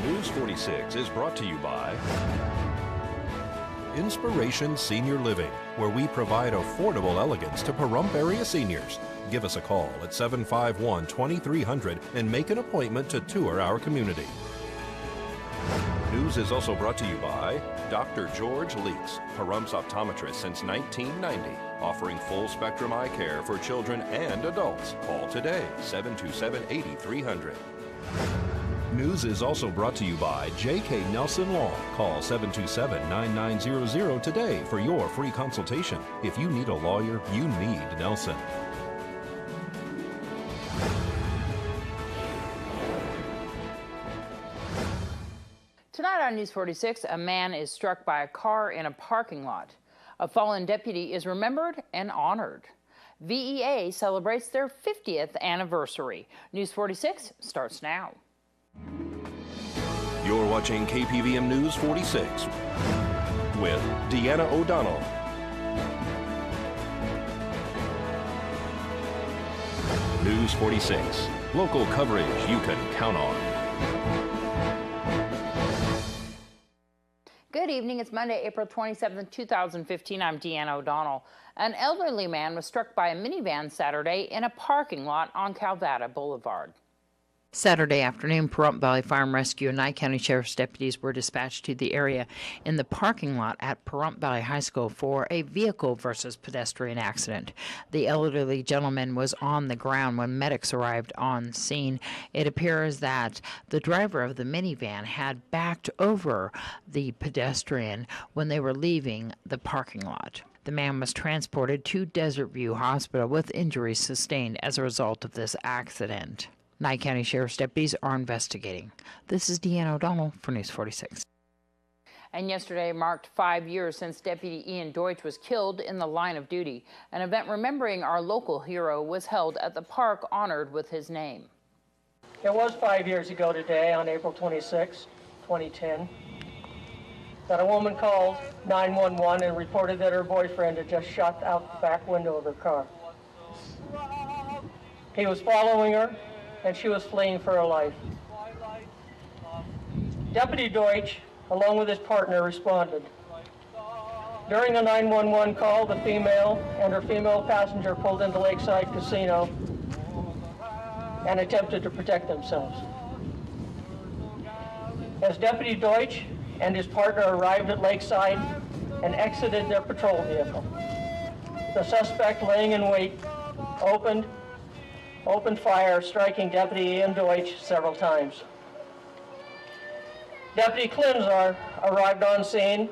News 46 is brought to you by Inspiration Senior Living, where we provide affordable elegance to Pahrump area seniors. Give us a call at 751-2300 and make an appointment to tour our community. News is also brought to you by Dr. George Leeks, Pahrump's optometrist since 1990, offering full spectrum eye care for children and adults. Call today, 727-8300. News is also brought to you by J.K. Nelson Law. Call 727-9900 today for your free consultation. If you need a lawyer, you need Nelson. Tonight on News 46, a man is struck by a car in a parking lot. A fallen deputy is remembered and honored. VEA celebrates their 50th anniversary. News 46 starts now. You're watching KPVM News 46 with Deanna O'Donnell. News 46, local coverage you can count on. Good evening. It's Monday, April 27th, 2015. I'm Deanna O'Donnell. An elderly man was struck by a minivan Saturday in a parking lot on Calvada Boulevard. Saturday afternoon, Pahrump Valley Fire and Rescue and Nye County Sheriff's deputies were dispatched to the area in the parking lot at Pahrump Valley High School for a vehicle versus pedestrian accident. The elderly gentleman was on the ground when medics arrived on scene. It appears that the driver of the minivan had backed over the pedestrian when they were leaving the parking lot. The man was transported to Desert View Hospital with injuries sustained as a result of this accident. Nye County Sheriff's deputies are investigating. This is Deanna O'Donnell for News 46. And yesterday marked 5 years since Deputy Ian Deutsch was killed in the line of duty. An event remembering our local hero was held at the park honored with his name. It was 5 years ago today, on April 26, 2010, that a woman called 911 and reported that her boyfriend had just shot out the back window of her car. He was following her, and she was fleeing for her life. Deputy Deutsch, along with his partner, responded. During the 911 call, the female and her female passenger pulled into Lakeside Casino and attempted to protect themselves. As Deputy Deutsch and his partner arrived at Lakeside and exited their patrol vehicle, the suspect, laying in wait, opened fire, striking Deputy Ian Deutsch several times. Deputy Klimzar arrived on scene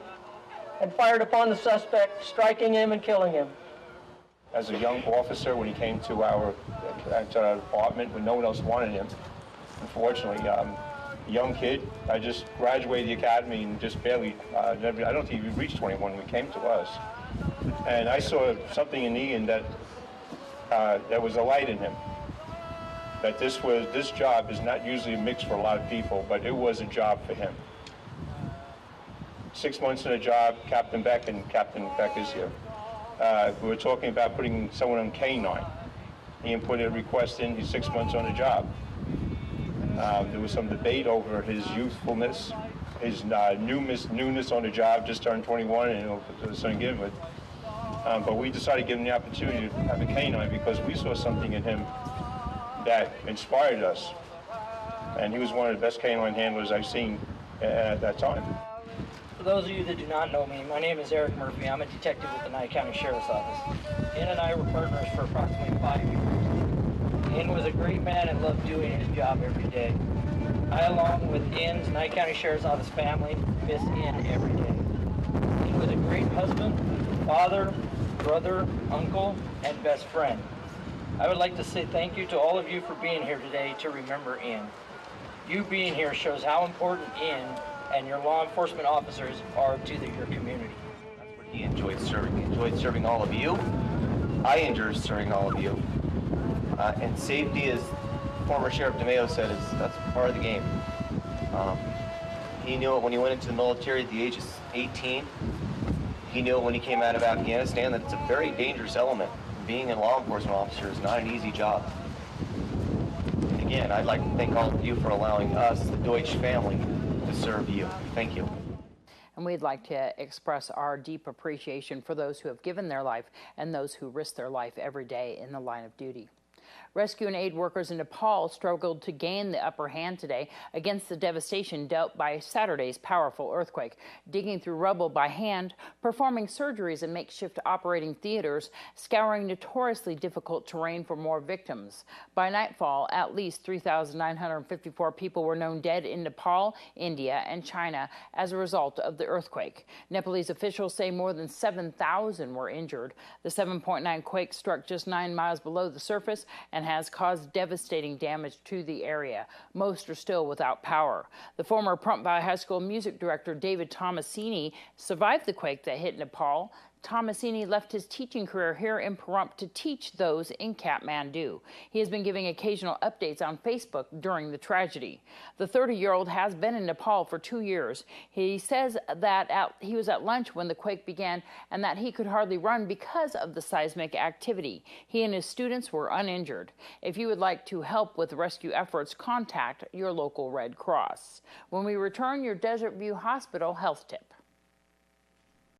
and fired upon the suspect, striking him and killing him. As a young officer, when he came to our apartment when no one else wanted him, unfortunately, young kid, I just graduated the academy and just barely, I don't think he reached 21 when he came to us. And I saw something in Ian that there was a light in him. That this job is not usually a mix for a lot of people, but it was a job for him. 6 months in a job, Captain Beck is here. We were talking about putting someone on K9. Ian put a request in, he's 6 months on the job. There was some debate over his youthfulness, his newness on the job, just turned 21 and was something to give with. But we decided to give him the opportunity to have a K9 because we saw something in him that inspired us. And he was one of the best canine handlers I've seen at that time. For those of you that do not know me, my name is Eric Murphy. I'm a detective with the Nye County Sheriff's Office. Ian and I were partners for approximately 5 years. Ian was a great man and loved doing his job every day. I, along with Ian's Nye County Sheriff's Office family, miss Ian every day. Ian was a great husband, father, brother, uncle, and best friend. I would like to say thank you to all of you for being here today to remember Ian. You being here shows how important Ian and your law enforcement officers are to your community. That's what he enjoyed serving. He enjoyed serving all of you. I enjoy serving all of you. And safety, as former Sheriff DeMeo said, that's part of the game. He knew it when he went into the military at the age of 18. He knew it when he came out of Afghanistan that it's a very dangerous element. Being a law enforcement officer is not an easy job. And again, I'd like to thank all of you for allowing us, the Deutsch family, to serve you. Thank you. And we'd like to express our deep appreciation for those who have given their life and those who risk their life every day in the line of duty. Rescue and aid workers in Nepal struggled to gain the upper hand today against the devastation dealt by Saturday's powerful earthquake, digging through rubble by hand, performing surgeries in makeshift operating theaters, scouring notoriously difficult terrain for more victims. By nightfall, at least 3,954 people were known dead in Nepal, India, and China as a result of the earthquake. Nepalese officials say more than 7,000 were injured. The 7.9 quake struck just 9 miles below the surface and has caused devastating damage to the area. Most are still without power. The former Pahrump Valley High School music director David Tomasini survived the quake that hit Nepal. Tomasini left his teaching career here in Pahrump to teach those in Kathmandu. He has been giving occasional updates on Facebook during the tragedy. The 30-year-old has been in Nepal for 2 years. He says that he was at lunch when the quake began and that he could hardly run because of the seismic activity. He and his students were uninjured. If you would like to help with rescue efforts, contact your local Red Cross. When we return, your Desert View Hospital health tip.